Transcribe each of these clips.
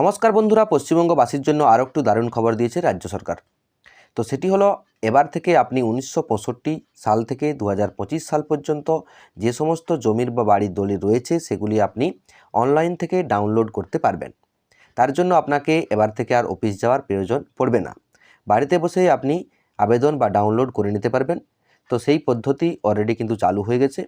নমস্কার বন্ধুরা, পশ্চিমবঙ্গবাসীর জন্য আরও একটু দারুণ খবর দিয়েছে রাজ্য সরকার। তো সেটি হলো, এবার থেকে আপনি 1965 সাল থেকে 2025 সাল পর্যন্ত যে সমস্ত জমির বা বাড়ির দলিল রয়েছে সেগুলি আপনি অনলাইন থেকে ডাউনলোড করতে পারবেন। তার জন্য আপনাকে এবার থেকে আর অফিস যাওয়ার প্রয়োজন পড়বে না। বাড়িতে বসেই আপনি আবেদন বা ডাউনলোড করে নিতে পারবেন। তো সেই পদ্ধতি অলরেডি কিন্তু চালু হয়ে গেছে।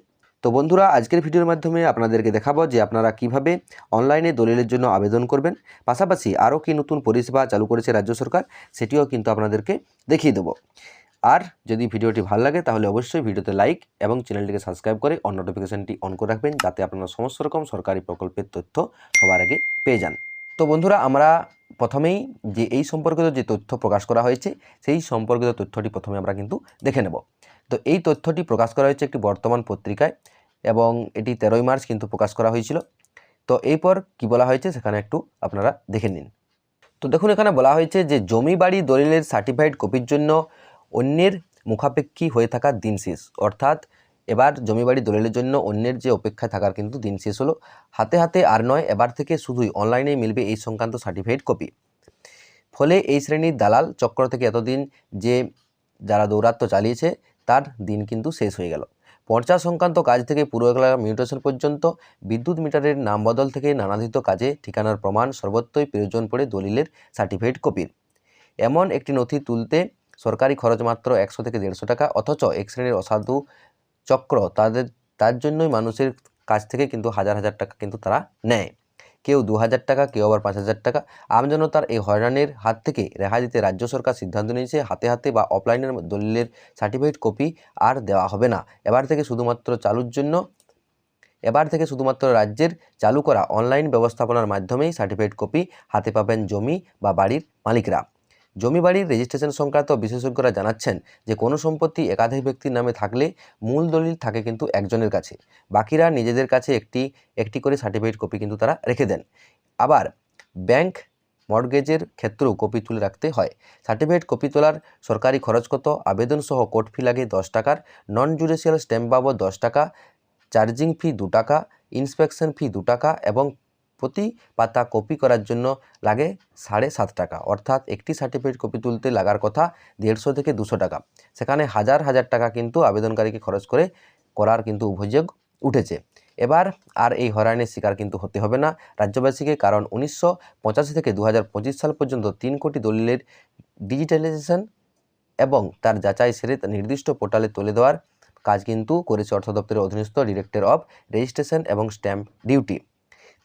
তো বন্ধুরা, আজকের ভিডিওর মাধ্যমে আপনাদেরকে দেখাবো যে আপনারা কিভাবে অনলাইনে দলিলের জন্য আবেদন করবেন, পাশাপাশি আরও কি নতুন পরিষেবা চালু করেছে রাজ্য সরকার সেটিও কিন্তু আপনাদেরকে দেখিয়ে দেবো। আর যদি ভিডিওটি ভালো লাগে তাহলে অবশ্যই ভিডিওতে লাইক এবং চ্যানেলটিকে সাবস্ক্রাইব করে অন নোটিফিকেশানটি অন করে রাখবেন, যাতে আপনারা সমস্ত রকম সরকারি প্রকল্পের তথ্য সবার আগে পেয়ে যান। তো বন্ধুরা, আমরা প্রথমেই যে এই সম্পর্কিত যে তথ্য প্রকাশ করা হয়েছে সেই সম্পর্কিত তথ্যটি প্রথমে আমরা কিন্তু দেখে নেব। তো এই তথ্যটি প্রকাশ করা হয়েছে একটি বর্তমান পত্রিকায় এবং এটি 13ই মার্চ কিন্তু প্রকাশ করা হয়েছিল। তো এরপর কি বলা হয়েছে সেখানে একটু আপনারা দেখে নিন। তো দেখুন, এখানে বলা হয়েছে যে জমি বাড়ি দলিলের সার্টিফাইড কপির জন্য অন্যের মুখাপেক্ষী হয়ে থাকার দিন শেষ। অর্থাৎ এবার জমি বাড়ি দলিলের জন্য অন্যের যে অপেক্ষায় থাকার কিন্তু দিন শেষ হলো। হাতে হাতে আর নয়, এবার থেকে শুধুই অনলাইনেই মিলবে এই সংক্রান্ত সার্টিফাইড কপি। ফলে এই শ্রেণীর দালাল চক্র থেকে এতদিন যে যারা দৌরাত্ম্য চালিয়েছে তার দিন কিন্তু শেষ হয়ে গেল। পর্চা সংক্রান্ত কাজ থেকে পুরো এলাকা মিউটেশন পর্যন্ত, বিদ্যুৎ মিটারের নাম বদল থেকে নানাধিত কাজে ঠিকানার প্রমাণ সর্বত্রই প্রয়োজন পড়ে দলিলের সার্টিফাইড কপির। এমন একটি নথি তুলতে সরকারি খরচ মাত্র 100 থেকে 150 টাকা, অথচ এক শ্রেণীর অসাধু চক্র তার জন্যই মানুষের কাছ থেকে কিন্তু হাজার হাজার টাকা কিন্তু তারা নেয়। কেউ 2000 টাকা, কেউ আবার 5000 টাকা। আমজনতার এই হয়রানির হাত থেকে রেহাই দিতে রাজ্য সরকার সিদ্ধান্ত নিয়েছে, হাতে হাতে বা অফলাইনের দলিলের সার্টিফাইড কপি আর দেওয়া হবে না। এবার থেকে শুধুমাত্র রাজ্যের চালু করা অনলাইন ব্যবস্থাপনার মাধ্যমেই সার্টিফাইড কপি হাতে পাবেন জমি বা বাড়ির মালিকরা। জমি বাড়ির রেজিস্ট্রেশন সংক্রান্ত বিশেষজ্ঞরা জানাচ্ছেন যে কোনো সম্পত্তি একাধিক ব্যক্তির নামে থাকলে মূল দলিল থাকে কিন্তু একজনের কাছে, বাকিরা নিজেদের কাছে একটি করে সার্টিফাইড কপি কিন্তু তারা রেখে দেন। আবার ব্যাংক মর্টগেজের ক্ষেত্রেও কপি তুলে রাখতে হয়। সার্টিফাইড কপি তোলার সরকারি খরচ কত? আবেদন সহ কোর্ট ফি লাগে 10 টাকার, নন জুডিশিয়াল স্ট্যাম্প বাবদ 10 টাকা, চার্জিং ফি 2 টাকা, ইন্সপেকশন ফি 2 টাকা এবং প্রতি পাতা কপি করার জন্য লাগে 7.5 টাকা। অর্থাৎ একটি সার্টিফাইড কপি তুলতে লাগার কথা 150 থেকে 200 টাকা। সেখানে হাজার হাজার টাকা কিন্তু আবেদনকারীকে খরচ করার কিন্তু অভিযোগ উঠেছে। এবার আর এই হয়রানির শিকার কিন্তু হতে হবে না রাজ্যবাসীকে, কারণ 1985 থেকে 2025 সাল পর্যন্ত 3 কোটি দলিলের ডিজিটালাইজেশন এবং তার যাচাই সেরে নির্দিষ্ট পোর্টালে তুলে দেওয়ার কাজ কিন্তু করেছে অর্থ দপ্তরের অধীনস্থ ডিরেক্টর অফ রেজিস্ট্রেশন এবং স্ট্যাম্প ডিউটি।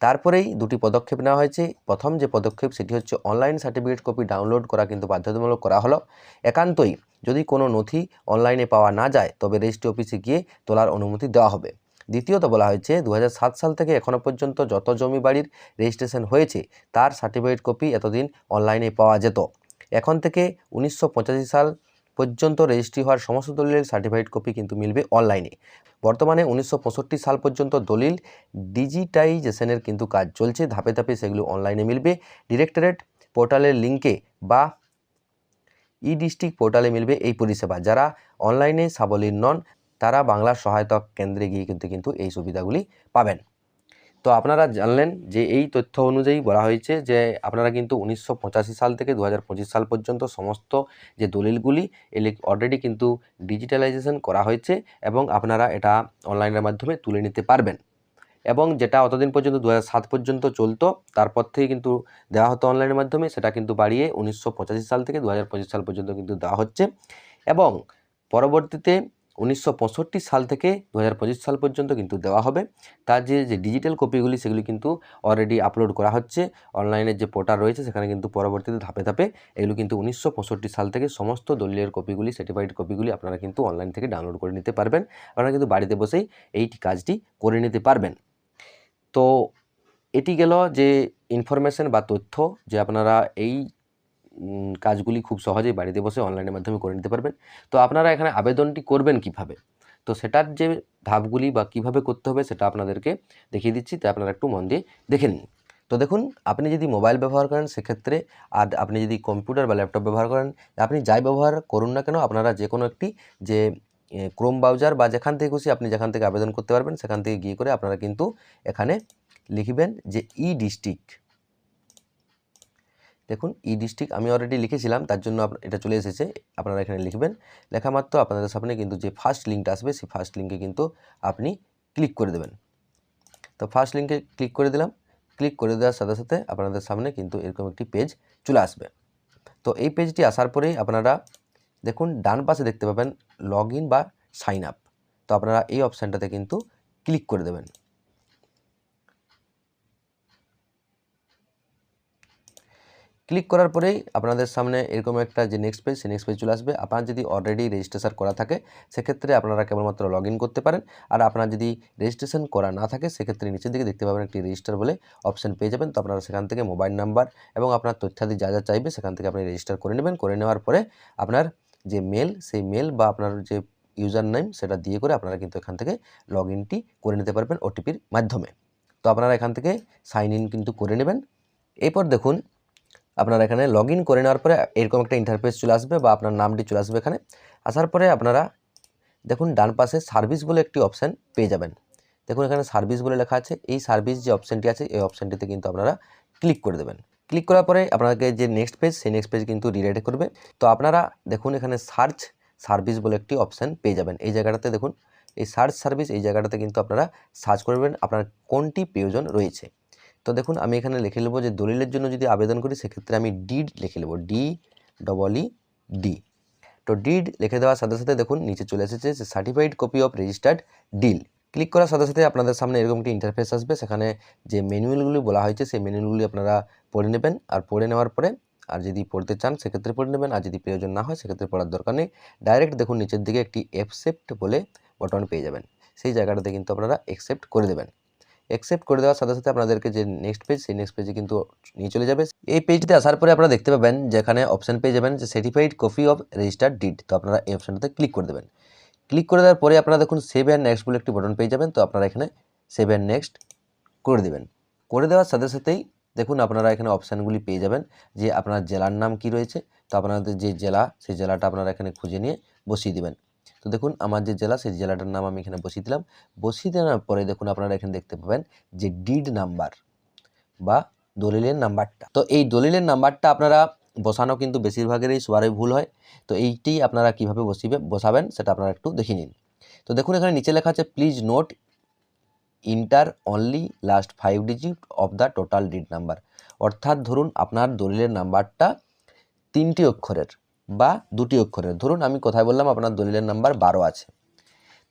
তারপরেই দুটি পদক্ষেপ নেওয়া হয়েছে। প্রথম যে পদক্ষেপ সেটি হচ্ছে অনলাইন সার্টিফিকেট কপি ডাউনলোড করা কিন্তু বাধ্যতামূলক করা হলো। একান্তই যদি কোনো নথি অনলাইনে পাওয়া না যায় তবে রেজিস্ট্রি অফিসে গিয়ে তোলার অনুমতি দেওয়া হবে। দ্বিতীয়ত বলা হয়েছে 2007 সাল থেকে এখনও পর্যন্ত যত জমি বাড়ির রেজিস্ট্রেশন হয়েছে তার সার্টিফিকেট কপি এতদিন অনলাইনে পাওয়া যেত। এখন থেকে 1985 সাল পর্যন্ত রেজিস্ট্রি হওয়ার সমস্ত দলিলের সার্টিফাইড কপি কিন্তু মিলবে অনলাইনে। বর্তমানে 1965 সাল পর্যন্ত দলিল ডিজিটাইজেশনের কিন্তু কাজ চলছে, ধাপে ধাপে সেগুলো অনলাইনে মিলবে। ডিরেক্টরেট পোর্টালের লিঙ্কে বা ডিস্ট্রিক্ট পোর্টালে মিলবে এই পরিষেবা। যারা অনলাইনে সাবলীল নন তারা বাংলার সহায়তা কেন্দ্রে গিয়ে কিন্তু এই সুবিধাগুলি পাবেন। তো আপনারা জানলেন যে এই তথ্য অনুযায়ী বলা হয়েছে যে আপনারা কিন্তু 1985 সাল থেকে 2025 সাল পর্যন্ত সমস্ত যে দলিলগুলি অলরেডি কিন্তু ডিজিটালাইজেশন করা হয়েছে এবং আপনারা এটা অনলাইনের মাধ্যমে তুলে নিতে পারবেন। এবং যেটা অতদিন পর্যন্ত 2007 পর্যন্ত চলতো, তারপর থেকে কিন্তু দেওয়া হতো অনলাইনের মাধ্যমে, সেটা কিন্তু বাড়িয়ে 1985 সাল থেকে 2025 সাল পর্যন্ত কিন্তু দেওয়া হচ্ছে। এবং পরবর্তীতে 1965 সাল থেকে 2025 সাল পর্যন্ত কিন্তু দেওয়া হবে। তার যে ডিজিটাল কপিগুলি সেগুলি কিন্তু অলরেডি আপলোড করা হচ্ছে অনলাইনের যে পোর্টাল রয়েছে সেখানে, কিন্তু পরবর্তীতে ধাপে ধাপে এগুলো কিন্তু 1965 সাল থেকে সমস্ত দলিলের কপিগুলি, সার্টিফাইড কপিগুলি আপনারা কিন্তু অনলাইন থেকে ডাউনলোড করে নিতে পারবেন। আপনারা কিন্তু বাড়িতে বসেই এই কাজটি করে নিতে পারবেন। তো এটি গেল যে ইনফরমেশন বা তথ্য যে আপনারা এই কাজগুলি খুব সহজেই বাড়িতে বসে অনলাইনের মাধ্যমে করে নিতে পারবেন। তো আপনারা এখানে আবেদনটি করবেন কিভাবে, তো সেটার যে ধাপগুলি বা কিভাবে করতে হবে সেটা আপনাদেরকে দেখিয়ে দিচ্ছি, তাই আপনারা একটু মন দিয়ে দেখে নিন। তো দেখুন, আপনি যদি মোবাইল ব্যবহার করেন সেক্ষেত্রে, আর আপনি যদি কম্পিউটার বা ল্যাপটপ ব্যবহার করেন, আপনি যাই ব্যবহার করুন না কেন আপনারা যে কোনো একটি যে ক্রোম ব্রাউজার বা যেখান থেকে খুশি আপনি যেখান থেকে আবেদন করতে পারবেন সেখান থেকে গিয়ে করে আপনারা কিন্তু এখানে লিখবেন যে ডিস্ট্রিক্ট, দেখুন ই ডিস্ট্রিক্ট আমি অলরেডি লিখেছিলাম, তার জন্য এটা চলে এসেছে। আপনারা এখানে লিখবেন, লেখা মাত্র আপনাদের সামনে কিন্তু যে ফার্স্ট লিঙ্কটা আসবে সেই ফার্স্ট লিঙ্কে কিন্তু আপনি ক্লিক করে দেবেন। তো ফার্স্ট লিঙ্কে ক্লিক করে দিলাম। ক্লিক করে দেওয়ার সাথে সাথে আপনাদের সামনে কিন্তু এরকম একটি পেজ চলে আসবে। তো এই পেজটি আসার পরেই আপনারা দেখুন ডান পাশে দেখতে পাবেন লগ ইন বা সাইন আপ। তো আপনারা এই অপশানটাতে কিন্তু ক্লিক করে দেবেন। ক্লিক করার পরেই আপনাদের সামনে এরকম একটা যে নেক্সট পেজ, সেই নেক্সট পেজ চলে আসবে। আপনার যদি অলরেডি রেজিস্ট্রেশন করা থাকে সেক্ষেত্রে আপনারা কেবলমাত্র লগ ইন করতে পারেন। আর আপনার যদি রেজিস্ট্রেশন করা না থাকে সেক্ষেত্রে নিচের দিকে দেখতে পাবেন একটি রেজিস্টার বলে অপশান পেয়ে যাবেন। তো আপনারা সেখান থেকে মোবাইল নাম্বার এবং আপনার তথ্যাদি যা যা চাইবে সেখান থেকে আপনি রেজিস্টার করে নেবেন। করে নেওয়ার পরে আপনার যে মেল, সেই মেল বা আপনার যে ইউজার নেম সেটা দিয়ে করে আপনারা কিন্তু এখান থেকে লগ ইনটি করে নিতে পারবেন ওটিপির মাধ্যমে। তো আপনারা এখান থেকে সাইন ইন কিন্তু করে নেবেন। এরপর দেখুন আপনারা এখানে লগ ইন করে নেওয়ার পরে এরকম একটা ইন্টারফেস চলে আসবে বা আপনার নামটি চলে আসবে এখানে। আসার পরে আপনারা দেখুন ডান পাশে সার্ভিস বলে একটি অপশান পেয়ে যাবেন। দেখুন এখানে সার্ভিস বলে লেখা আছে। এই সার্ভিস যে অপশানটি আছে এই অপশানটিতে কিন্তু আপনারা ক্লিক করে দেবেন। ক্লিক করার পরে আপনাকে যে নেক্সট পেজ, সেই নেক্সট পেজ কিন্তু রিডাইরেক্ট করবে। তো আপনারা দেখুন এখানে সার্চ সার্ভিস বলে একটি অপশান পেয়ে যাবেন। এই জায়গাটাতে দেখুন এই সার্চ সার্ভিস, এই জায়গাটাতে কিন্তু আপনারা সার্চ করবেন আপনার কোনটি প্রয়োজন রয়েছে। তো দেখুন আমি এখানে লিখে নেব যে দলিলের জন্য যদি আবেদন করি সেক্ষেত্রে আমি ডিড লিখে নেব, DEED। তো ডিড লিখে দেওয়ার সাথে সাথে দেখুন নিচে চলে এসেছে যে certified copy of registered deal. Click করার সাথে সাথে আপনাদের সামনে এরকম একটি ইন্টারফেস আসবে। সেখানে যে ম্যানুয়ালগুলি বলা হয়েছে সেই ম্যানুয়ালগুলি আপনারা পড়ে নেবেন। আর পড়ে নেওয়ার পরে আর যদি পড়তে চান সেক্ষেত্রে পড়ে নেবেন, আর যদি প্রয়োজন না হয় সেক্ষেত্রে পড়ার দরকার নেই। ডাইরেক্ট দেখুন নিচের দিকে একটি অ্যাকসেপ্ট বলে বটন পেয়ে যাবেন। সেই জায়গাটাতে কিন্তু আপনারা অ্যাকসেপ্ট করে দেবেন। অ্যাকসেপ্ট করে দেওয়ার সাথে সাথে আপনাদেরকে যে নেক্সট পেজ, সেই নেক্সট পেজে কিন্তু নিয়ে চলে যাবে। এই পেজটিতে আসার পরে আপনারা দেখতে পাবেন যেখানে অপশান পেয়ে যাবেন যে certified copy of registered did. তো আপনারা এই অপশানটাতে ক্লিক করে দেবেন। ক্লিক করে দেওয়ার পরে আপনারা দেখুন সেভ অ্যান্ড নেক্সট বলে একটি বাটন পেয়ে যাবেন। তো আপনারা এখানে সেভ অ্যান্ড নেক্সট করে দেবেন। করে দেওয়ার সাথে সাথেই দেখুন আপনারা এখানে অপশানগুলি পেয়ে যাবেন যে আপনার জেলার নাম কি রয়েছে। তো আপনাদের যে জেলা, সেই জেলাটা আপনারা এখানে খুঁজে নিয়ে বসিয়ে দিবেন। তো দেখুন আমার যে জেলা, সেই জেলাটার নাম আমি এখানে বসিয়ে দিলাম। বসিয়ে দেওয়ার পরে দেখুন আপনারা এখানে দেখতে পাবেন যে ডিড নাম্বার বা দলিলের নাম্বারটা। তো এই দলিলের নাম্বারটা আপনারা বসানো কিন্তু বেশিরভাগেরই সবারই ভুল হয়। তো এইটি আপনারা কীভাবে বসাবেন সেটা আপনারা একটু দেখে নিন। তো দেখুন এখানে নিচে লেখা আছে please note inter only last 5 digit of the total did number. অর্থাৎ ধরুন আপনার দলিলের নাম্বারটা 3টি অক্ষরের বা 2টি অক্ষরের। ধরুন আমি কোথায় বললাম আপনার দলিলের নাম্বার 12 আছে,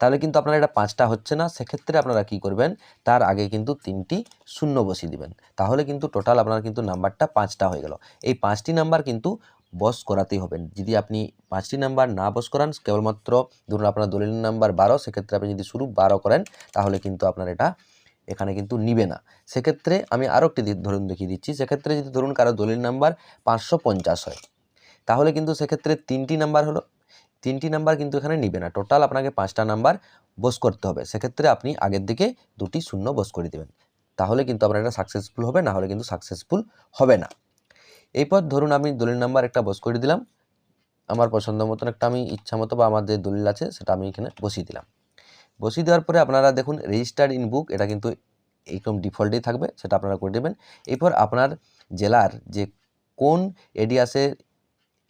তাহলে কিন্তু আপনার এটা 5টা হচ্ছে না। সেক্ষেত্রে আপনারা কি করবেন, তার আগে কিন্তু 3টি শূন্য বসিয়ে দিবেন। তাহলে কিন্তু টোটাল আপনার কিন্তু নাম্বারটা 5টা হয়ে গেল। এই 5টি নাম্বার কিন্তু বস করাতেই হবেন। যদি আপনি 5টি নাম্বার না বস করান, কেবলমাত্র ধরুন আপনার দলিলের নাম্বার 12, সেক্ষেত্রে আপনি যদি শুরু 12 করেন তাহলে কিন্তু আপনার এটা এখানে কিন্তু নিবে না। সেক্ষেত্রে আমি আরও একটি ধরুন দেখিয়ে দিচ্ছি। সেক্ষেত্রে যদি ধরুন কারো দলিল নাম্বার 550 হয়, তাহলে কিন্তু সেক্ষেত্রে 3টি নাম্বার হলো, 3টি নাম্বার কিন্তু এখানে নিবে না। টোটাল আপনাকে 5টা নাম্বার বস করতে হবে। সেক্ষেত্রে আপনি আগের দিকে 2টি শূন্য বস করে দেবেন। তাহলে কিন্তু আপনার এটা সাকসেসফুল হবে, না হলে কিন্তু সাকসেসফুল হবে না। এরপর ধরুন আমি দলিল নাম্বার একটা বস করে দিলাম। আমার পছন্দ মতন একটা আমি ইচ্ছা মতো বা আমার যে দলিল আছে সেটা আমি এখানে বসিয়ে দিলাম। বসিয়ে দেওয়ার পরে আপনারা দেখুন রেজিস্টার্ড ইন বুক, এটা কিন্তু এইরকম ডিফল্টেই থাকবে, সেটা আপনারা করে দেবেন। এরপর আপনার জেলার যে কোন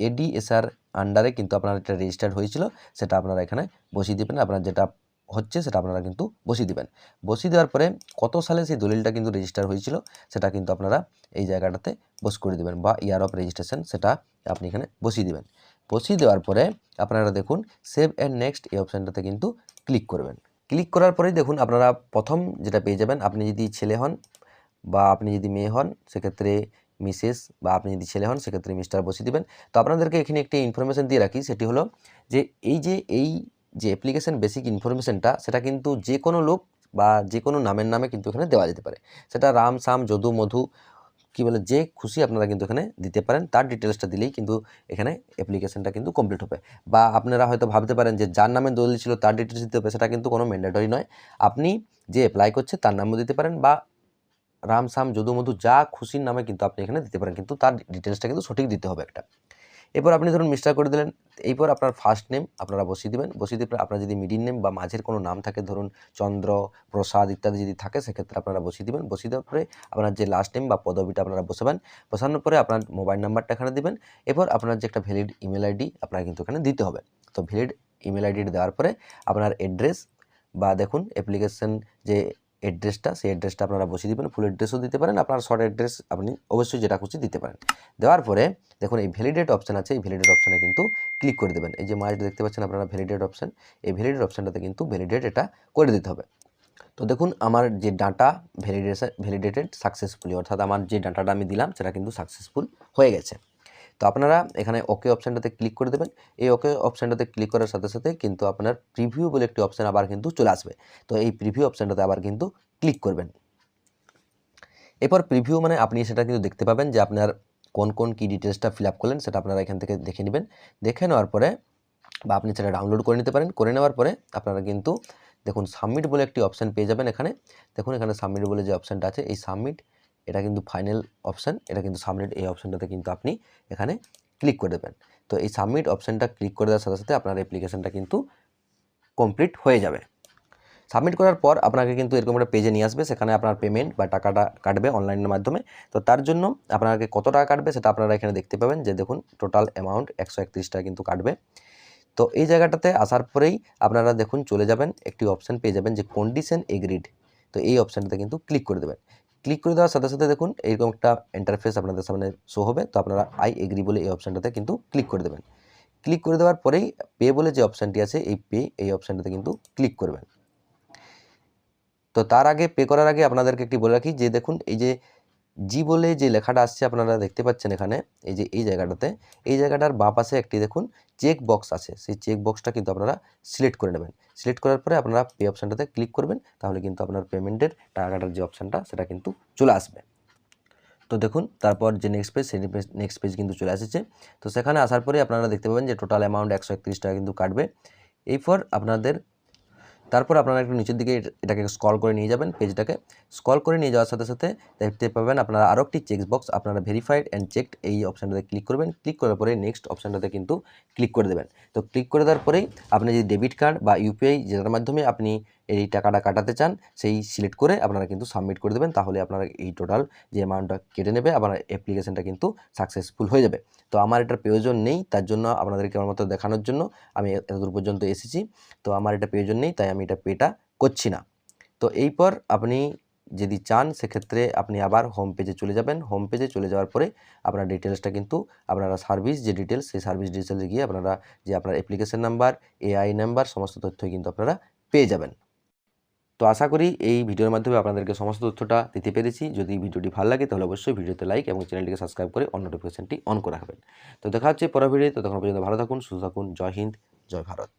এডিএসআর আন্ডারে কিন্তু আপনার এটা রেজিস্টার্ড হয়েছিল সেটা আপনারা এখানে বসিয়ে দেবেন। আপনার যেটা হচ্ছে সেটা আপনারা কিন্তু বসিয়ে দেবেন। বসিয়ে দেওয়ার পরে কত সালে সেই দলিলটা কিন্তু রেজিস্টার হয়েছিল সেটা কিন্তু আপনারা এই জায়গাটাতে বস করে দেবেন, বা ইয়ার অফ রেজিস্ট্রেশন সেটা আপনি এখানে বসিয়ে দেবেন। বসিয়ে দেওয়ার পরে আপনারা দেখুন সেভ অ্যান্ড নেক্সট এই অপশানটাতে কিন্তু ক্লিক করবেন। ক্লিক করার পরেই দেখুন আপনারা প্রথম যেটা পেয়ে যাবেন, আপনি যদি ছেলে হন বা আপনি যদি মেয়ে হন সেক্ষেত্রে মিসেস, বা আপনি যদি ছেলে হন সেক্ষেত্রে মিস্টার বসিয়ে দেবেন। তো আপনাদেরকে এখানে একটি ইনফরমেশান দিয়ে রাখি, সেটি হলো যে এই যে অ্যাপ্লিকেশান বেসিক ইনফরমেশানটা সেটা কিন্তু যে কোনো লোক বা যে কোনো নামের নামে কিন্তু এখানে দেওয়া যেতে পারে। সেটা রাম, শ্যাম, যদু, মধু, কী বলে যে খুশি আপনারা কিন্তু এখানে দিতে পারেন। তার ডিটেলসটা দিলেই কিন্তু এখানে অ্যাপ্লিকেশানটা কিন্তু কমপ্লিট হবে। বা আপনারা হয়তো ভাবতে পারেন যে যার নামে দলিল ছিল তার ডিটেলস দিতে হবে, সেটা কিন্তু কোনো ম্যান্ডেটরি নয়। আপনি যে অ্যাপ্লাই করছে তার নামও দিতে পারেন, বা রাম, শ্যাম, যদু, মধু যা খুশির নামে কিন্তু আপনি এখানে দিতে পারেন, কিন্তু তার ডিটেলসটা কিন্তু সঠিক দিতে হবে একটা। এরপর আপনি ধরুন মিস্টার করে দিলেন। এরপর আপনার ফার্স্ট নেম আপনারা বসিয়ে দিবেন। বসিয়ে দিয়ে আপনার যদি মিডল নেম বা মাঝের কোনো নাম থাকে, ধরুন চন্দ্র, প্রসাদ ইত্যাদি যদি থাকে, সেক্ষেত্রে আপনারা বসিয়ে দিবেন। বসিয়ে দেওয়ার পরে আপনার যে লাস্ট নেম বা পদবিটা আপনারা বসাবেন। বসানোর পরে আপনার মোবাইল নাম্বারটা এখানে দিবেন। এরপর আপনার যে একটা ভ্যালিড ইমেল আইডি আপনার কিন্তু এখানে দিতে হবে। তো ভ্যালিড ইমেল আইডি দেওয়ার পরে আপনার অ্যাড্রেস বা দেখুন অ্যাপ্লিকেশন যে অ্যাড্রেসটা, সেই অ্যাড্রেসটা আপনারা বসিয়ে দিবেন। ফুল অ্যাড্রেসও দিতে পারেন, আপনার শর্ট অ্যাড্রেস আপনি অবশ্যই যেটা খুশি দিতে পারেন। দেওয়ার পরে দেখুন এই ভ্যালিডেট অপশান আছে, এই ভ্যালিডেট অপশানে কিন্তু ক্লিক করে দেবেন। এই যে মার্কটা দেখতে পাচ্ছেন আপনারা ভ্যালিডেট অপশান, এই ভ্যালিডেট অপশানটাতে কিন্তু ভ্যালিডেট এটা করে দিতে হবে। তো দেখুন আমার যে ডাটা ভ্যালিডেটেড সাকসেসফুলি, অর্থাৎ আমার যে ডাটাটা আমি দিলাম সেটা কিন্তু সাকসেসফুল হয়ে গেছে। তো আপনারা এখানে ওকে অপশানটাতে ক্লিক করে দেবেন। এই ওকে অপশানটাতে ক্লিক করার সাথে সাথে কিন্তু আপনার প্রিভিউ বলে একটি অপশান আবার কিন্তু চলে আসবে। তো এই প্রিভিউ অপশানটাতে আবার কিন্তু ক্লিক করবেন। এরপর প্রিভিউ মানে আপনি সেটা কিন্তু দেখতে পাবেন যে আপনার কোন কোন কি ডিটেলসটা ফিল আপ করলেন, সেটা আপনারা এখান থেকে দেখে নেবেন। দেখে নেওয়ার পরে বা আপনি সেটা ডাউনলোড করে নিতে পারেন। করে নেওয়ার পরে আপনারা কিন্তু দেখুন সাবমিট বলে একটি অপশান পেয়ে যাবেন এখানে। দেখুন এখানে সাবমিট বলে যে অপশানটা আছে, এই সাবমিট এটা কিন্তু ফাইনাল অপশান, এটা কিন্তু সাবমিট এই অপশানটাতে কিন্তু আপনি এখানে ক্লিক করে দেবেন। তো এই সাবমিট অপশানটা ক্লিক করে দেওয়ার সাথে সাথে আপনার অ্যাপ্লিকেশানটা কিন্তু কমপ্লিট হয়ে যাবে। সাবমিট করার পর আপনাকে কিন্তু এরকম একটা পেজে নিয়ে আসবে, সেখানে আপনার পেমেন্ট বা টাকাটা কাটবে অনলাইনের মাধ্যমে। তো তার জন্য আপনাকে কত টাকা কাটবে সেটা আপনারা এখানে দেখতে পাবেন যে দেখুন টোটাল অ্যামাউন্ট 131 টাকা কিন্তু কাটবে। তো এই জায়গাটাতে আসার পরেই আপনারা দেখুন চলে যাবেন, একটি অপশান পেয়ে যাবেন যে কন্ডিশন এগ্রিড। তো এই অপশানটাতে কিন্তু ক্লিক করে দেবেন। ক্লিক করে দেওয়ার সাথে সাথে দেখুন এরকম একটা ইন্টারফেস আপনাদের সামনে শো হবে। তো আপনারা আই এগ্রি বলে এই অপশানটাতে কিন্তু ক্লিক করে দেবেন। ক্লিক করে দেওয়ার পরেই পে বলে যে অপশানটি আছে, এই পে এই অপশানটাতে কিন্তু ক্লিক করবেন। তো তার আগে পে করার আগে আপনাদেরকে একটি বলে রাখি যে দেখুন এই যে জি বলে যে লেখাটা আসছে আপনারা দেখতে পাচ্ছেন এখানে, এই যে এই জায়গাটাতে, এই জায়গাটার বাঁ পাশে একটি দেখুন চেক বক্স আছে, সেই চেক বক্সটা কিন্তু আপনারা সিলেক্ট করে নেবেন। সিলেক্ট করার পরে আপনারা পে অপশানটাতে ক্লিক করবেন, তাহলে কিন্তু আপনার পেমেন্টের টাকা কাটার যে অপশানটা সেটা কিন্তু চলে আসবে। তো দেখুন তারপর যে নেক্সট পেজ, সেই নেক্সট পেজ কিন্তু চলে এসেছে। তো সেখানে আসার পরে আপনারা দেখতে পাবেন যে টোটাল অ্যামাউন্ট 131 টাকা কিন্তু কাটবে। এরপর তারপর আপনারা একটু নিচের দিকে এটাকে স্ক্রল করে নিয়ে যাবেন, পেজটাকে স্ক্রল করে নিয়ে যাওয়ার সাথে সাথে দেখতে পাবেন আপনারা আরও একটি চেক বক্স, আপনারা ভেরিফাইড অ্যান্ড চেকড এই অপশানটাতে ক্লিক করবেন। ক্লিক করার পরে নেক্সট অপশানটাতে কিন্তু ক্লিক করে দেবেন। তো ক্লিক করে দেওয়ার পরেই আপনি যদি ডেবিট কার্ড বা ইউপিআই যেটার মাধ্যমে আপনি এই টাকাটা কাটাতে চান সেই সিলেক্ট করে আপনারা কিন্তু সাবমিট করে দেবেন, তাহলে আপনারা এই টোটাল যে অ্যামাউন্টটা কেটে নেবে আপনার অ্যাপ্লিকেশনটা কিন্তু সাকসেসফুল হয়ে যাবে। তো আমার এটার প্রয়োজন নেই, তার জন্য আপনাদেরকে আমার মতো দেখানোর জন্য আমি এতদূর পর্যন্ত এসেছি। তো আমার এটা প্রয়োজন নেই, তাই আমি এটা পেটা করছি না। তো এরপর আপনি যদি চান সেক্ষেত্রে আপনি আবার হোম পেজে চলে যাবেন। হোম পেজে চলে যাওয়ার পরে আপনার ডিটেলসটা কিন্তু আপনারা সার্ভিস যে ডিটেলস, সেই সার্ভিস ডিটেলসে গিয়ে আপনারা যে আপনার অ্যাপ্লিকেশন নাম্বার, এআই নাম্বার সমস্ত তথ্যই কিন্তু আপনারা পেয়ে যাবেন। তো আশা করি এই ভিডিওর মাধ্যমে আপনাদেরকে সমস্ত তথ্যটা দিতে পেরেছি। যদি ভিডিওটি ভালো লাগে তাহলে অবশ্যই ভিডিওতে লাইক এবং চ্যানেলটিকে সাবস্ক্রাইব করে অন নোটিফিকেশনটি অন করে রাখবেন। তো দেখা হচ্ছে পরের ভিডিওতে, ততক্ষণ পর্যন্ত ভালো থাকুন, সুস্থ থাকুন। জয় হিন্দ, জয় ভারত।